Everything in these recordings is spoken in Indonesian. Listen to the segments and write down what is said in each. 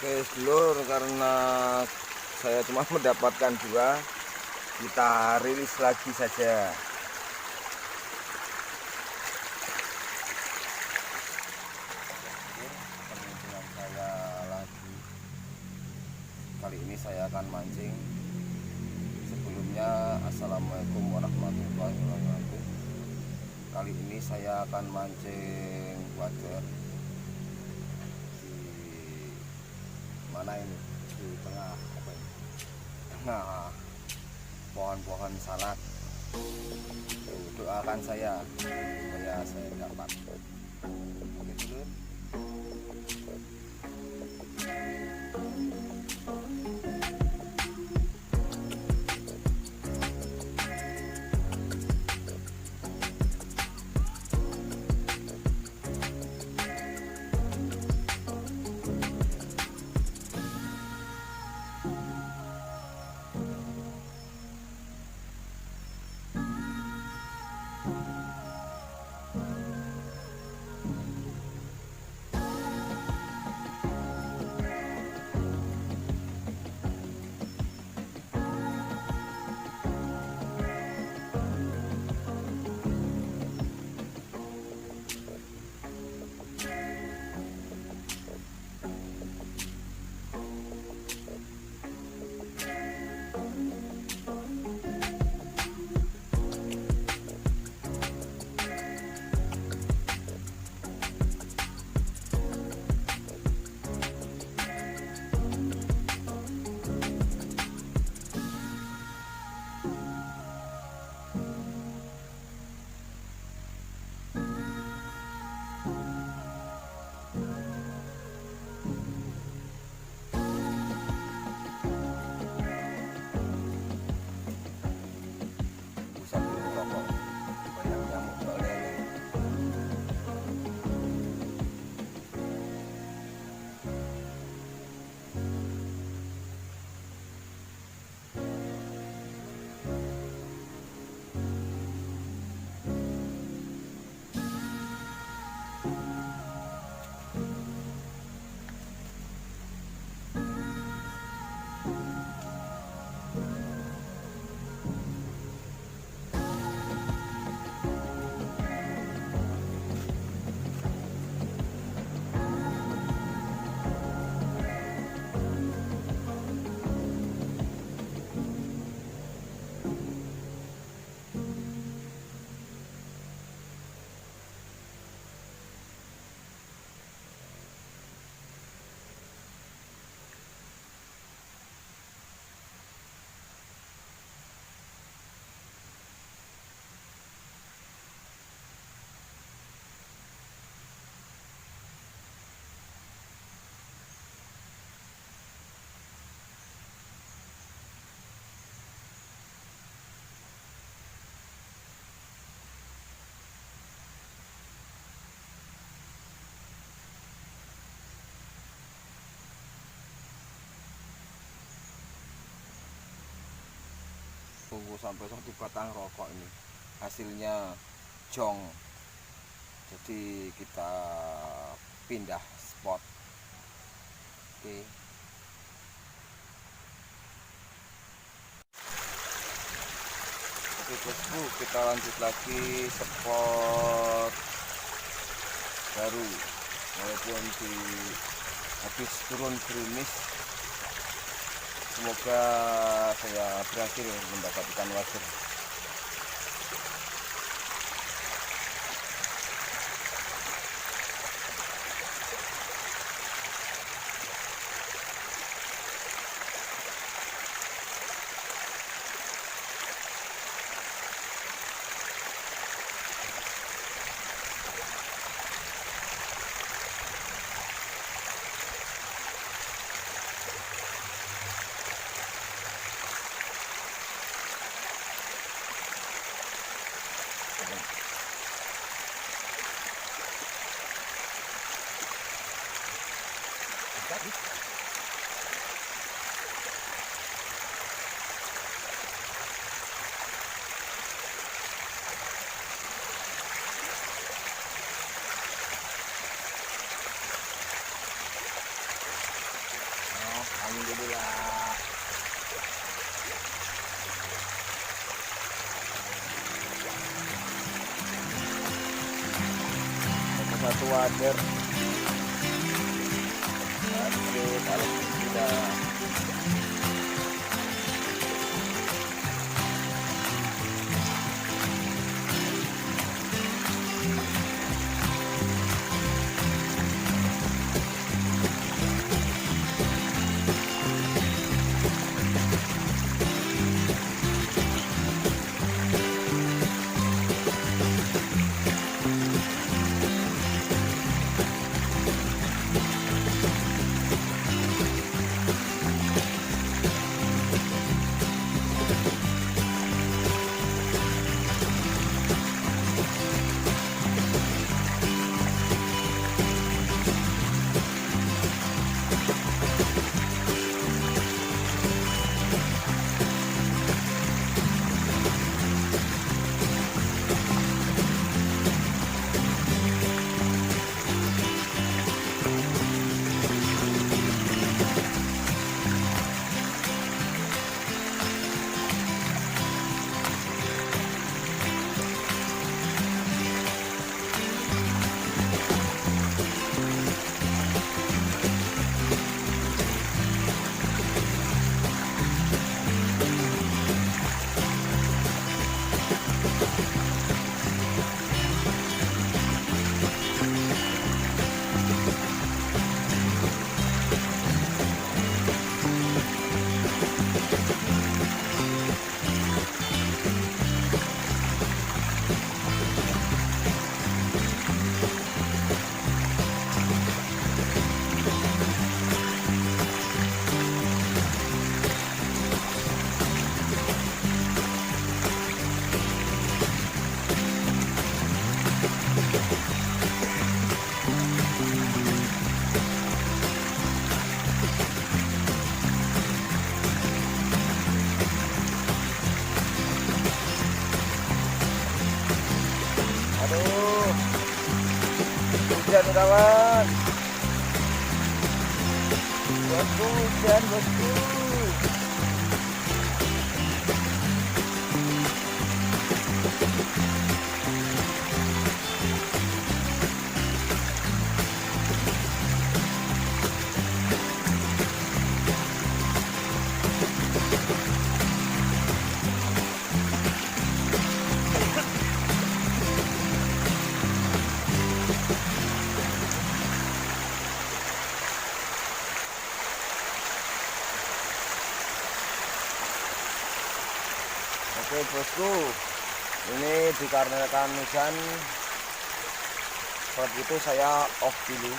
Oke sedulur, karena saya cuma mendapatkan 2, kita rilis lagi saja. Ketemu dengan saya lagi. Kali ini saya akan mancing. Sebelumnya assalamualaikum warahmatullahi wabarakatuh. Kali ini saya akan mancing wader di mana ini, di tengah apa ini? Tengah pohon-pohon salak. Doakan saya supaya saya dapat. Oke dulur. Tunggu sampai 1 batang rokok ini, hasilnya jong. Jadi kita pindah spot. Oke. Oke bosku, kita lanjut lagi spot baru. Walaupun di habis turun gerimis, semoga saya berhasil mendapatkan wader. khawatir. Oke, kalau tidak. Aduh, hujan kawan. Bosku, hujan bosku. Oke bosku, ini dikarenakan hujan, saat itu saya off dulu.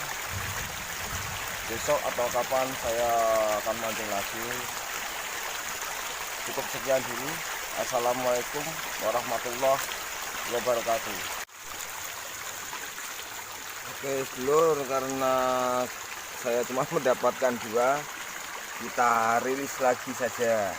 Besok atau kapan saya akan mancing lagi. Cukup sekian dulu. Assalamualaikum warahmatullahi wabarakatuh. Oke sedulur, karena saya cuma mendapatkan 2, kita rilis lagi saja.